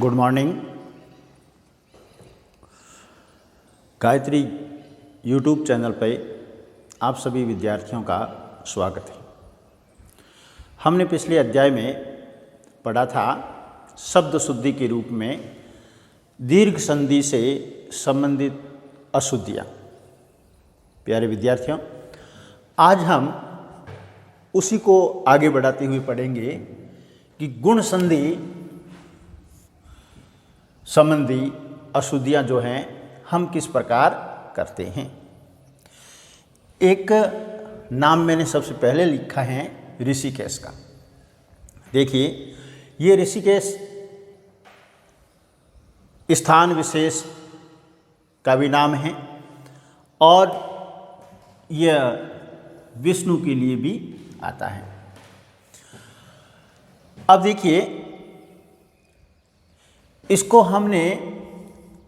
Good morning. Gayatri YouTube channel पर आप सभी विद्यार्थियों का स्वागत है। हमने पिछले अध्याय में पढ़ा था शब्द शुद्धि के रूप में दीर्घ संधि से संबंधित अशुद्धियाँ। प्यारे विद्यार्थियों, आज हम उसी को आगे बढ़ाते हुए पढ़ेंगे कि गुण संधि संबंधी अशुद्धियाँ जो हैं हम किस प्रकार करते हैं। एक नाम मैंने सबसे पहले लिखा है ऋषिकेश का। देखिए, ये ऋषिकेश स्थान विशेष का भी नाम है और यह विष्णु के लिए भी आता है। अब देखिए, इसको हमने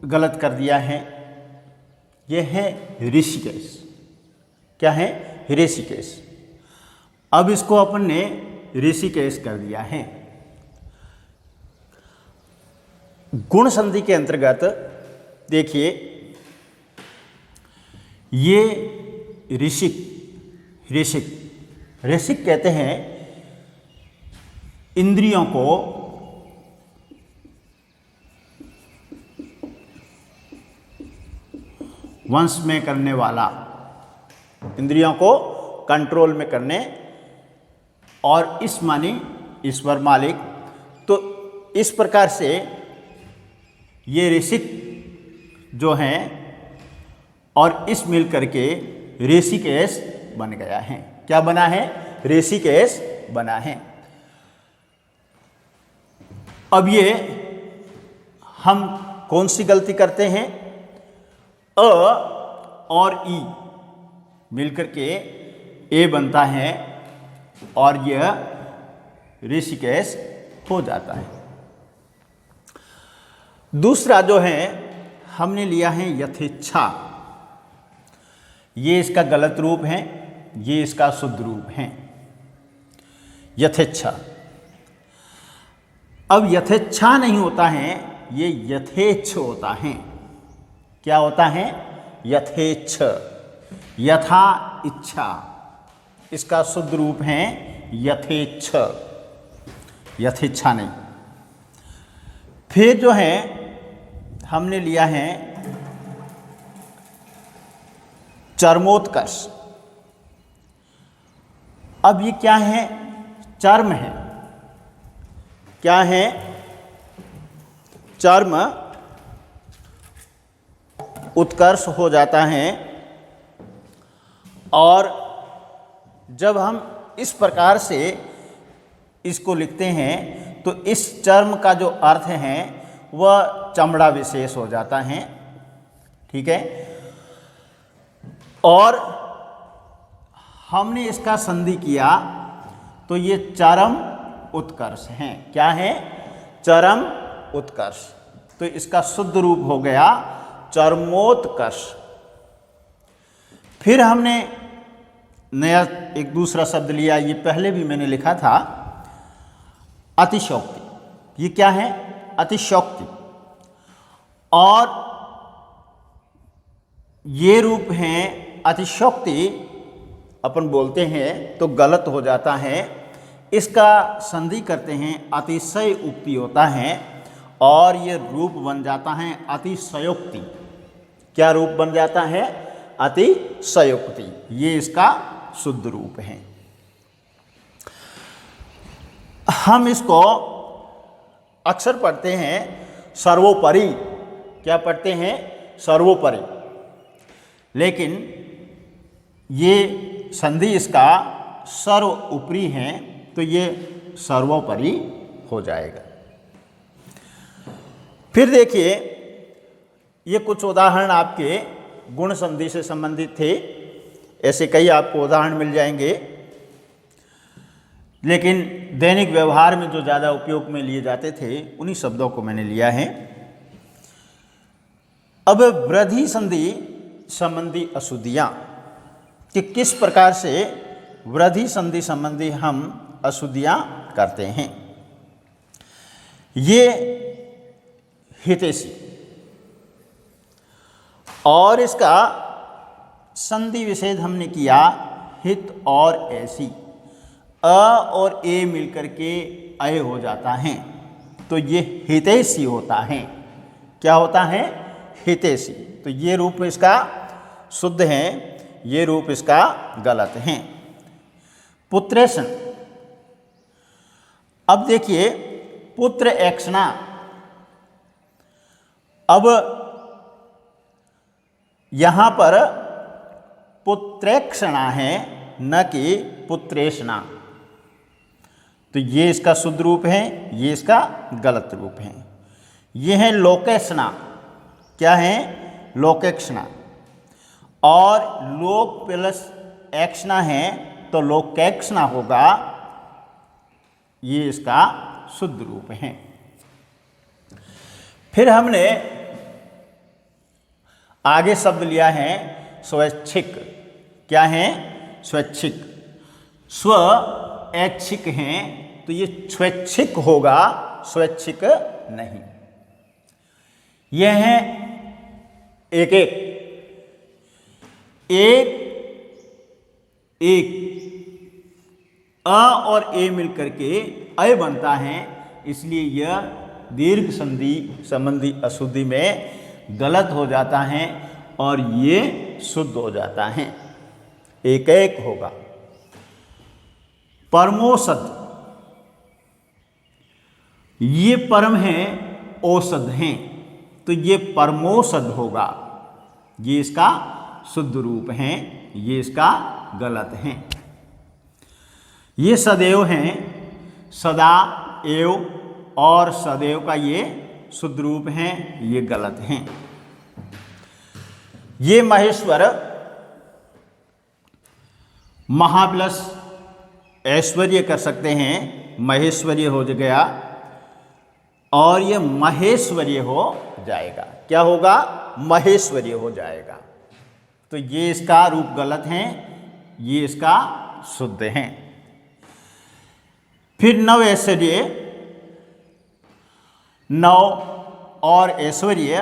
गलत कर दिया है। यह है ऋषिकेश। क्या है? ऋषिकेश। अब इसको अपन ने ऋषिकेश कर दिया है। गुण संधि के अंतर्गत देखिए, ये ऋषिक कहते हैं इंद्रियों को वंश में करने वाला, इंद्रियों को कंट्रोल में करने, और इस माने ईश्वर मालिक। तो इस प्रकार से ये ऋषिक जो हैं और इस मिल करके ऋषिकेश बन गया है। क्या बना है? ऋषिकेश बना है। अब ये हम कौन सी गलती करते हैं? अ और ई मिलकर के ए बनता है और यह ऋषिकेश हो जाता है। दूसरा जो है हमने लिया है यथेच्छा। ये इसका गलत रूप है, ये इसका शुद्ध रूप है यथेच्छा। अब यथेच्छा नहीं होता है, ये यथेच्छ होता है। क्या होता है? यथेच्छ, यथा इच्छा। इसका शुद्ध रूप है यथेच्छ, यथेच्छा नहीं। फिर जो है हमने लिया है चर्मोत्कर्ष। अब ये क्या है? चर्म है। क्या है? चर्म उत्कर्ष हो जाता है। और जब हम इस प्रकार से इसको लिखते हैं तो इस चर्म का जो अर्थ है वह चमड़ा विशेष हो जाता है। ठीक है। और हमने इसका संधि किया तो ये चरम उत्कर्ष है। क्या है? चरम उत्कर्ष। तो इसका शुद्ध रूप हो गया चर्मोत्कर्ष। फिर हमने नया एक दूसरा शब्द लिया, ये पहले भी मैंने लिखा था, अतिशयोक्ति। ये क्या है? अतिशयोक्ति। और ये रूप है अतिशयोक्ति अपन बोलते हैं तो गलत हो जाता है। इसका संधि करते हैं अतिशय उक्ति होता है और ये रूप बन जाता है अतिशयोक्ति। क्या रूप बन जाता है? अतिशयोक्ति। ये इसका शुद्ध रूप है। हम इसको अक्सर पढ़ते हैं सर्वोपरि। क्या पढ़ते हैं? सर्वोपरि। लेकिन ये संधि इसका सर्व ऊपरी है तो ये सर्वोपरि हो जाएगा। फिर देखिए, ये कुछ उदाहरण आपके गुण संधि से संबंधित थे। ऐसे कई आपको उदाहरण मिल जाएंगे, लेकिन दैनिक व्यवहार में जो ज़्यादा उपयोग में लिए जाते थे उन्हीं शब्दों को मैंने लिया है। अब वृद्धि संधि संबंधी अशुद्धियाँ कि किस प्रकार से वृद्धि संधि संबंधी हम अशुद्धियाँ करते हैं। ये हितैषी। और इसका संधि विच्छेद हमने किया हित और ऐसी, अ और ए मिलकर के अय हो जाता है, तो ये हितैषी होता है। क्या होता है? हितैषी। तो ये रूप इसका शुद्ध है, ये रूप इसका गलत है। पुत्रेशन। अब देखिए पुत्र एक्षणा, अब यहां पर पुत्रेक्षणा है, न कि पुत्रेषणा। तो ये इसका शुद्ध रूप है, ये इसका गलत रूप है। ये है लोकेक्षणा। क्या है? लोकेक्षणा। और लोक प्लस एक्षणा है तो लोकेक्षणा होगा, ये इसका शुद्ध रूप है। फिर हमने आगे शब्द लिया है स्वैच्छिक। क्या है? स्वैच्छिक। स्व ऐच्छिक हैं तो ये स्वैच्छिक होगा, स्वैच्छिक नहीं। यह है एक एक एक एक, अ और ए मिलकर के अय बनता है, इसलिए यह दीर्घ संधि संबंधी अशुद्धि में गलत हो जाता है और ये शुद्ध हो जाता है, एक एक होगा। परमोषध, ये परम है, औषध हैं, तो ये परमोषध होगा, ये इसका शुद्ध रूप है, ये इसका गलत है। ये सदैव हैं, सदा एव और सदैव का ये शुद्ध रूप है, ये गलत हैं। ये महेश्वर, महा प्लस ऐश्वर्य कर सकते हैं, महेश्वर्य हो गया और ये महेश्वर्य हो जाएगा। क्या होगा? महेश्वर्य हो जाएगा। तो ये इसका रूप गलत है, ये इसका शुद्ध है। फिर नव ऐश्वर्य, नव और ऐश्वर्य,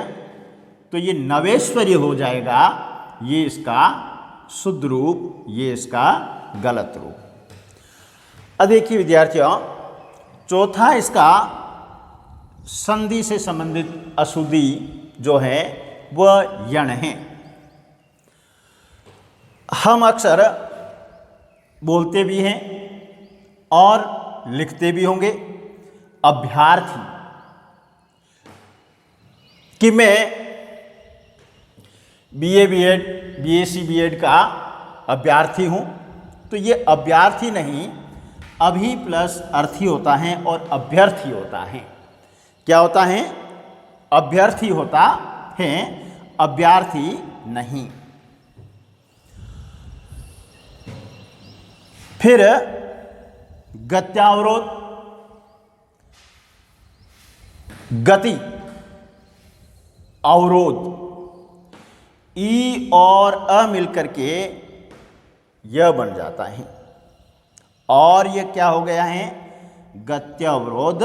तो ये नवेश्वर्य हो जाएगा, ये इसका शुद्ध रूप, ये इसका गलत रूप। अब देखिए विद्यार्थियों, चौथा इसका संधि से संबंधित अशुद्धि जो है वह यण है। हम अक्सर बोलते भी हैं और लिखते भी होंगे अभ्यर्थी, कि मैं बीए बीएड बीएससी बीएड का अभ्यर्थी हूँ। तो ये अभ्यर्थी नहीं, अभी प्लस अर्थी होता है और अभ्यर्थी होता है। क्या होता है? अभ्यर्थी होता है, अभ्यर्थी नहीं। फिर गत्यावरोध, गति अवरोध, ई और अ मिलकर के यह बन जाता है और यह क्या हो गया है? गत्यावरोध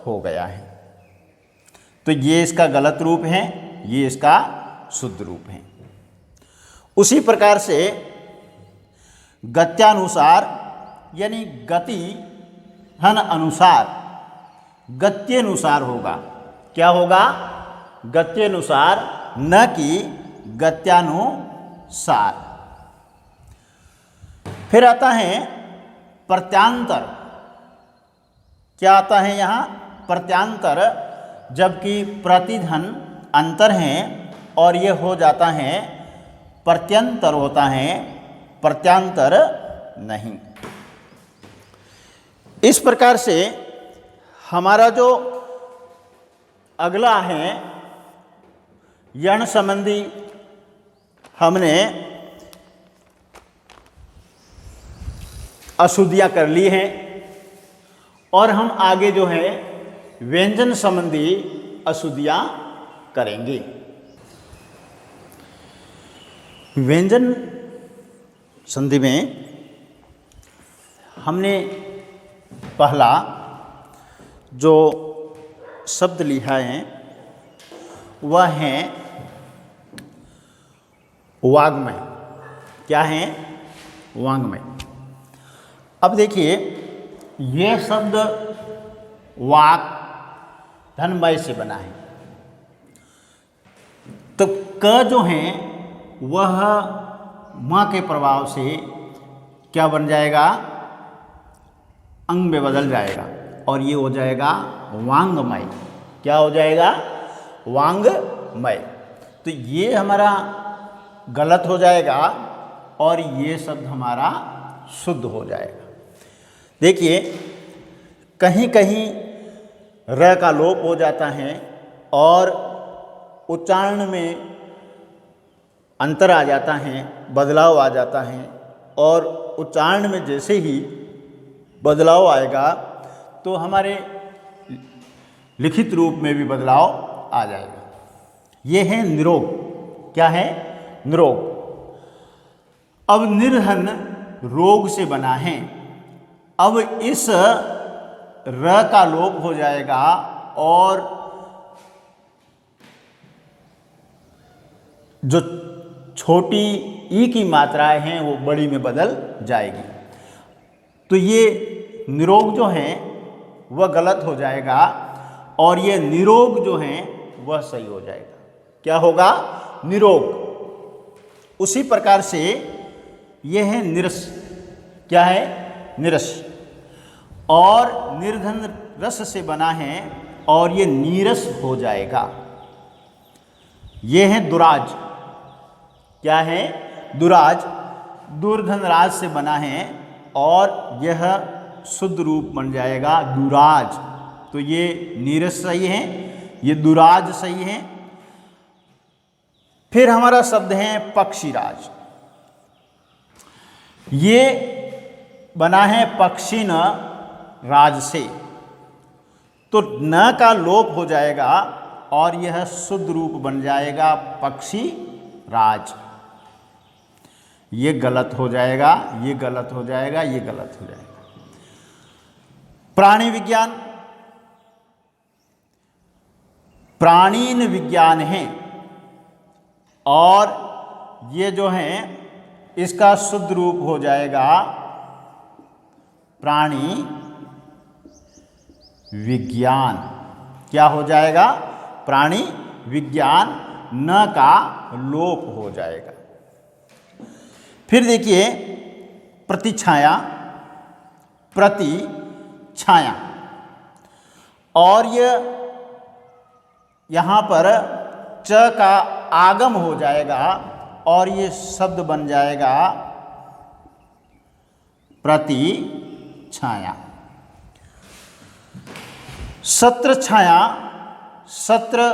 हो गया है। तो ये इसका गलत रूप है, ये इसका शुद्ध रूप है। उसी प्रकार से गत्यानुसार यानी गति हन अनुसार, गत्यनुसार होगा। क्या होगा? गत्यनुसार, न कि गत्यानुसार। फिर आता है प्रत्यांतर। क्या आता है यहाँ? प्रत्यांतर, जबकि प्रतिधन अंतर है और यह हो जाता है प्रत्यंतर होता है, प्रत्यांतर नहीं। इस प्रकार से हमारा जो अगला है यण संबंधी, हमने अशुद्धियां कर ली हैं और हम आगे जो है व्यंजन संबंधी अशुद्धियां करेंगे। व्यंजन संधि में हमने पहला जो शब्द लिखा है वह हैं वाग्मय। क्या हैं? वाग्मय। अब देखिए, यह शब्द वाक धनमय से बना है, तो क जो है वह मां के प्रभाव से क्या बन जाएगा? अंग में बदल जाएगा और ये हो जाएगा वांगमय। क्या हो जाएगा? वांगमय। तो ये हमारा गलत हो जाएगा और ये शब्द हमारा शुद्ध हो जाएगा। देखिए, कहीं कहीं र का लोप हो जाता है और उच्चारण में अंतर आ जाता है, बदलाव आ जाता है, और उच्चारण में जैसे ही बदलाव आएगा तो हमारे लिखित रूप में भी बदलाव आ जाएगा। ये है निरोग। क्या है? निरोग। अब निर्धन रोग से बना है। अब इस र का लोप हो जाएगा और जो छोटी ई की मात्राएं हैं वो बड़ी में बदल जाएगी। तो ये निरोग जो है वह गलत हो जाएगा और ये निरोग जो है वह सही हो जाएगा। क्या होगा? निरोग। उसी प्रकार से यह है निरस। क्या है? निरस। और निर्धन रस से बना है और ये नीरस हो जाएगा। यह है दुराज। क्या है? दुराज। दूरधन राज से बना है और यह शुद्ध रूप बन जाएगा दुराज। तो ये नीरस सही है, ये दुराज सही है। फिर हमारा शब्द है पक्षीराज। ये बना है पक्षी न राज से, तो न का लोप हो जाएगा और यह शुद्ध रूप बन जाएगा पक्षी राज। ये गलत हो जाएगा, ये गलत हो जाएगा, ये गलत हो जाएगा। प्राणी विज्ञान, प्राणीन विज्ञान है और ये जो है इसका शुद्ध रूप हो जाएगा प्राणी विज्ञान। क्या हो जाएगा? प्राणी विज्ञान। न का लोप हो जाएगा। फिर देखिए, प्रतिछाया, प्रतिछाया, और ये यहाँ पर च का आगम हो जाएगा और ये शब्द बन जाएगा प्रतिछाया। सत्र छाया, सत्र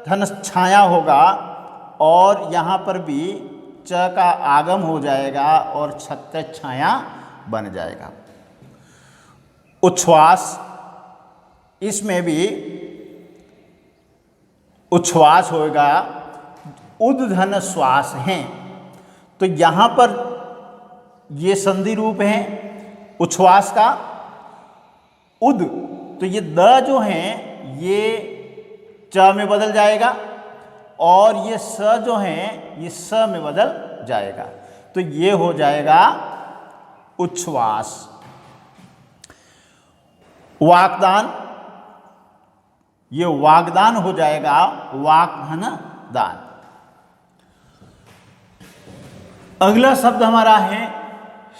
धन छाया होगा और यहाँ पर भी च का आगम हो जाएगा और छत्र छाया बन जाएगा। उच्छ्वास, इसमें भी उच्छ्वास होगा, उद्धन श्वास हैं, तो यहाँ पर ये संधि रूप है उच्छ्वास का उद, तो ये द जो है ये च में बदल जाएगा और ये स जो है ये स में बदल जाएगा, तो ये हो जाएगा उच्छ्वास। वाक्दान, ये वाग्दान हो जाएगा वाक्धन दान। अगला शब्द हमारा है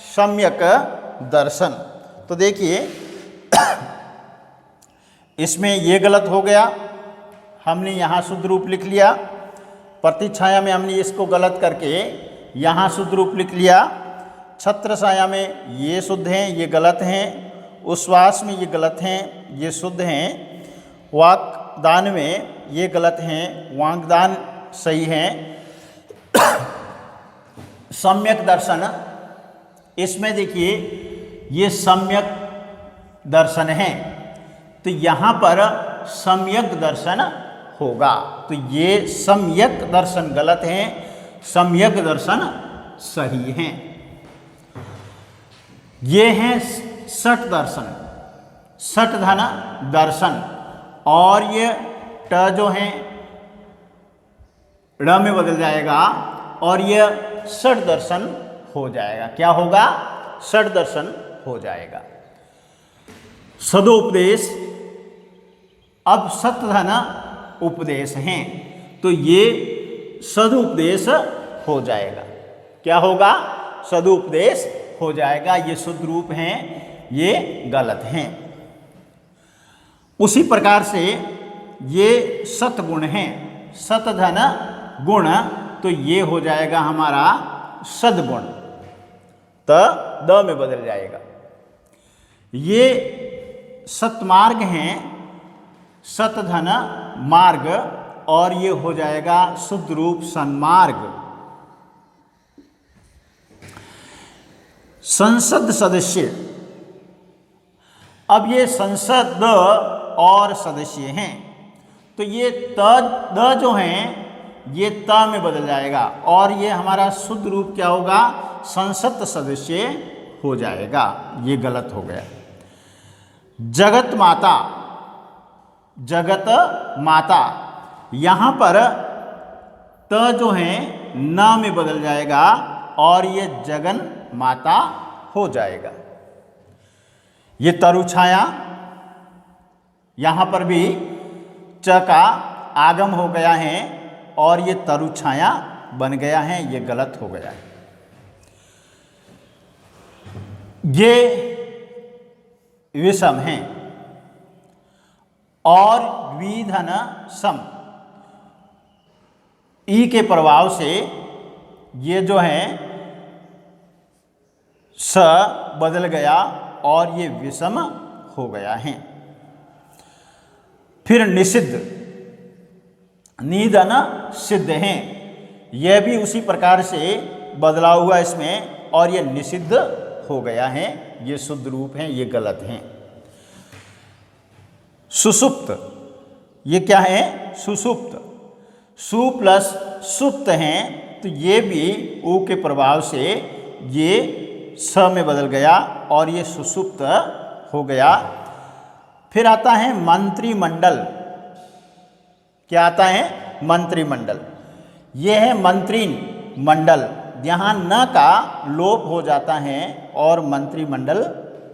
सम्यक दर्शन। तो देखिए इसमें ये गलत हो गया, हमने यहाँ शुद्ध रूप लिख लिया। प्रतिछाया में हमने इसको गलत करके यहाँ शुद्ध रूप लिख लिया। छत्र छाया में ये शुद्ध हैं, ये गलत हैं। उच्छ्वास में ये गलत हैं, ये शुद्ध हैं। वाक्दान में ये गलत हैं, वाग्दान सही हैं। सम्यक दर्शन, इसमें देखिए ये सम्यक दर्शन है, तो यहाँ पर सम्यक दर्शन होगा, तो ये सम्यक दर्शन गलत है, सम्यक दर्शन सही है। ये है सठ दर्शन, सठ धन दर्शन, और ये ट जो है ड़ में बदल जाएगा और यह षड दर्शन हो जाएगा। क्या होगा? षड दर्शन हो जाएगा। सदोपदेश अब सतधन उपदेश हैं, तो ये सदुपदेश हो जाएगा। क्या होगा? सदुपदेश हो जाएगा। ये शुद्ध रूप हैं, ये गलत हैं। उसी प्रकार से ये सतगुण हैं, सतधन गुण, तो ये हो जाएगा हमारा सद्गुण, द में बदल जाएगा। ये सतमार्ग हैं, सतधन मार्ग, और ये हो जाएगा शुद्ध रूप सन्मार्ग। संसद सदस्य, अब ये संसद और सदस्य हैं, तो ये द जो हैं ये त में बदल जाएगा और ये हमारा शुद्ध रूप क्या होगा? संसद सदस्य हो जाएगा। ये गलत हो गया। जगत माता, जगत माता, यहाँ पर त जो है न में बदल जाएगा और ये जगन माता हो जाएगा। ये तरुछाया, यहाँ पर भी च का आगम हो गया है और ये तरुछाया बन गया है, ये गलत हो गया है। ये विषम हैं और विधन सम, ई के प्रभाव से ये जो है स बदल गया और ये विषम हो गया है। फिर निषिद्ध, निधन सिद्ध हैं, यह भी उसी प्रकार से बदला हुआ इसमें और ये निषिद्ध हो गया है। ये शुद्ध रूप हैं, ये गलत हैं। सुषुप्त, ये क्या है? सुषुप्त, सु प्लस सुप्त हैं, तो ये भी ऊ के प्रभाव से ये स में बदल गया और ये सुषुप्त हो गया। फिर आता है मंत्रिमंडल। क्या आता है? मंत्रिमंडल। ये है मंत्री मंडल, यहाँ न का लोप हो जाता है और मंत्रिमंडल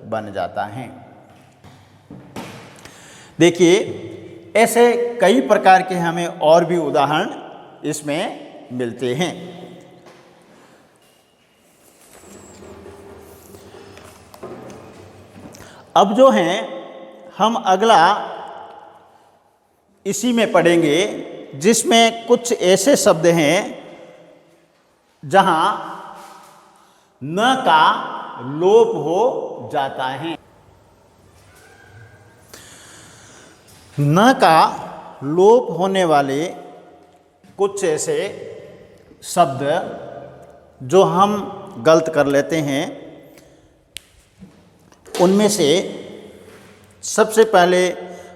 बन जाता है। देखिए, ऐसे कई प्रकार के हमें और भी उदाहरण इसमें मिलते हैं। अब जो हैं हम अगला इसी में पढ़ेंगे जिसमें कुछ ऐसे शब्द हैं जहां न का लोप हो जाता है। न का लोप होने वाले कुछ ऐसे शब्द जो हम गलत कर लेते हैं, उनमें से सबसे पहले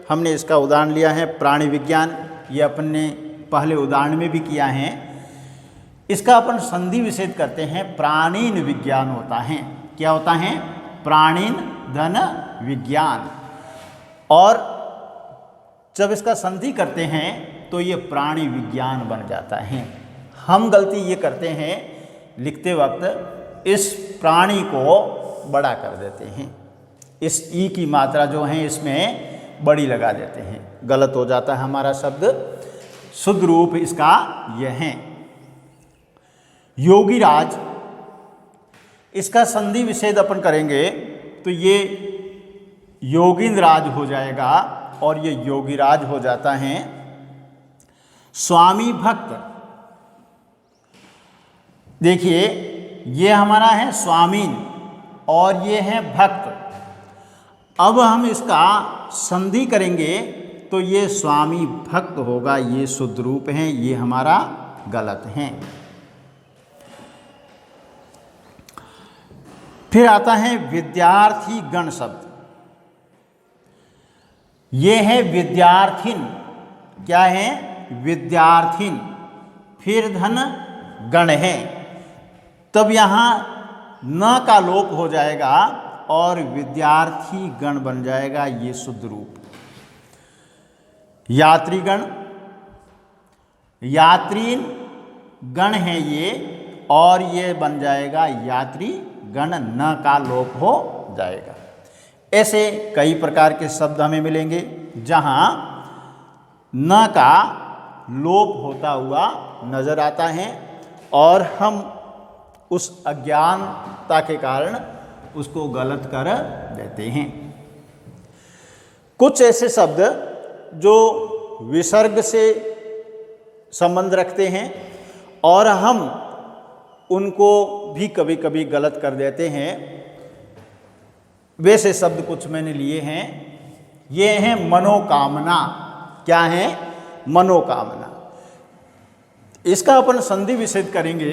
हमने इसका उदाहरण लिया है प्राणी विज्ञान। ये अपन ने पहले उदाहरण में भी किया है। इसका अपन संधि विच्छेद करते हैं, प्राणीन विज्ञान होता है। क्या होता है? प्राणीन धन विज्ञान। और जब इसका संधि करते हैं तो ये प्राणी विज्ञान बन जाता है। हम गलती ये करते हैं लिखते वक्त, इस प्राणी को बड़ा कर देते हैं, इस ई की मात्रा जो है इसमें बड़ी लगा देते हैं, गलत हो जाता है हमारा शब्द। शुद्ध रूप इसका यह है योगीराज। इसका संधि विच्छेद अपन करेंगे तो ये योगिंद्रराज हो जाएगा और ये योगीराज हो जाता है। स्वामी भक्त, देखिए ये हमारा है स्वामीन और ये है भक्त। अब हम इसका संधि करेंगे तो ये स्वामी भक्त होगा, ये शुद्ध रूप है, ये हमारा गलत है। फिर आता है विद्यार्थी गण शब्द। ये है विद्यार्थिन। क्या है? विद्यार्थिन। फिर धन गण है, तब यहाँ न का लोप हो जाएगा और विद्यार्थी गण बन जाएगा, ये शुद्ध रूप। यात्रीगण, यात्री गण है ये, और ये बन जाएगा यात्री गण, न का लोप हो जाएगा। ऐसे कई प्रकार के शब्द हमें मिलेंगे जहाँ न का लोप होता हुआ नजर आता है और हम उस अज्ञानता के कारण उसको गलत कर देते हैं। कुछ ऐसे शब्द जो विसर्ग से संबंध रखते हैं और हम उनको भी कभी कभी गलत कर देते हैं। वैसे शब्द कुछ मैंने लिए हैं। ये हैं मनोकामना। क्या है? मनोकामना। इसका अपन संधि विच्छेद करेंगे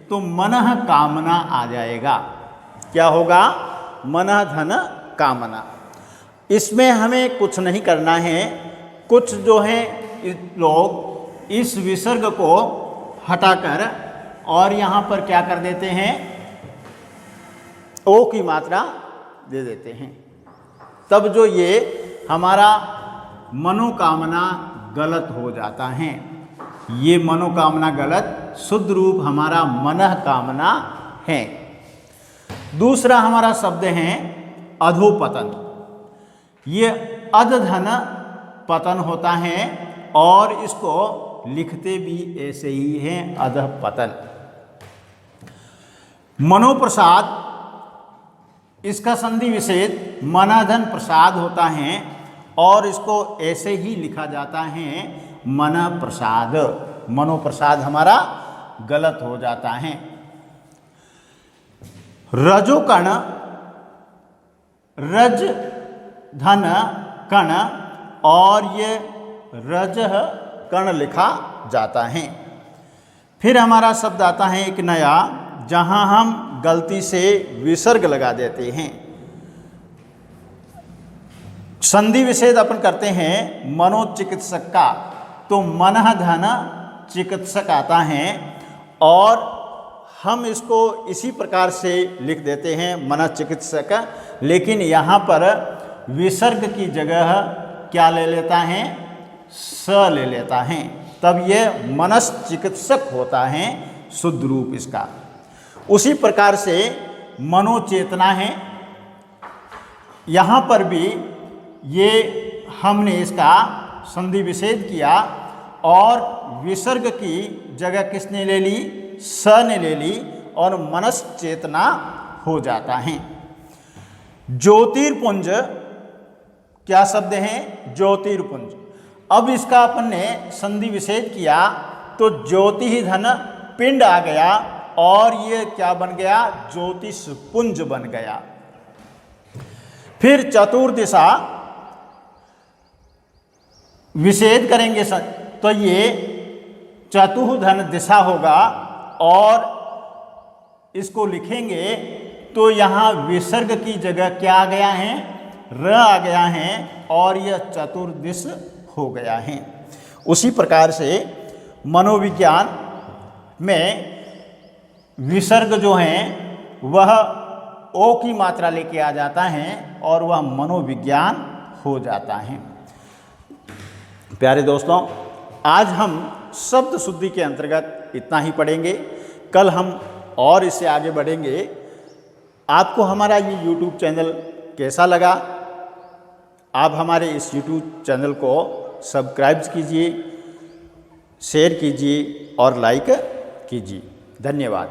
तो मनः कामना आ जाएगा। क्या होगा? मनः धन कामना। इसमें हमें कुछ नहीं करना है। कुछ जो है लोग इस विसर्ग को हटाकर और यहाँ पर क्या कर देते हैं? ओ की मात्रा दे देते हैं। तब जो ये हमारा मनोकामना गलत हो जाता है। ये मनोकामना गलत, शुद्ध रूप हमारा मनः कामना है। दूसरा हमारा शब्द है अधोपतन। ये अधधन पतन होता है और इसको लिखते भी ऐसे ही हैं, अधपतन। मनोप्रसाद, इसका संधि विच्छेद मनाधन प्रसाद होता है और इसको ऐसे ही लिखा जाता है मन प्रसाद। मनोप्रसाद हमारा गलत हो जाता है। रजोकण, रज धन कण, और ये रज कण लिखा जाता है। फिर हमारा शब्द आता है एक नया, जहां हम गलती से विसर्ग लगा देते हैं। संधि विच्छेद अपन करते हैं मनोचिकित्सक का, तो मनः धन चिकित्सक आता है और हम इसको इसी प्रकार से लिख देते हैं मनः चिकित्सक, लेकिन यहाँ पर विसर्ग की जगह क्या ले लेता है? स ले लेता है। तब ये मनस चिकित्सक होता है शुद्ध रूप इसका। उसी प्रकार से मनोचेतना है। यहाँ पर भी ये हमने इसका संधि विच्छेद किया और विसर्ग की जगह किसने ले ली? स ने ले ली और मनस चेतना हो जाता है। ज्योतिर्पुंज, क्या शब्द है? ज्योतिर्पुंज। अब इसका अपन ने संधि विच्छेद किया तो ज्योति ही धन पिंड आ गया और ये क्या बन गया? ज्योतिषपुंज बन गया। फिर चतुर्दिशा विच्छेद करेंगे तो ये चतुर्धन दिशा होगा और इसको लिखेंगे तो यहाँ विसर्ग की जगह क्या आ गया है? र आ गया है और यह चतुर्दिश हो गया है। उसी प्रकार से मनोविज्ञान में विसर्ग जो है वह ओ की मात्रा लेके आ जाता है और वह मनोविज्ञान हो जाता है। प्यारे दोस्तों, आज हम शब्द शुद्धि के अंतर्गत इतना ही पढ़ेंगे। कल हम और इससे आगे बढ़ेंगे। आपको हमारा ये YouTube चैनल कैसा लगा? आप हमारे इस YouTube चैनल को सब्सक्राइब कीजिए, शेयर कीजिए और लाइक कीजिए। धन्यवाद।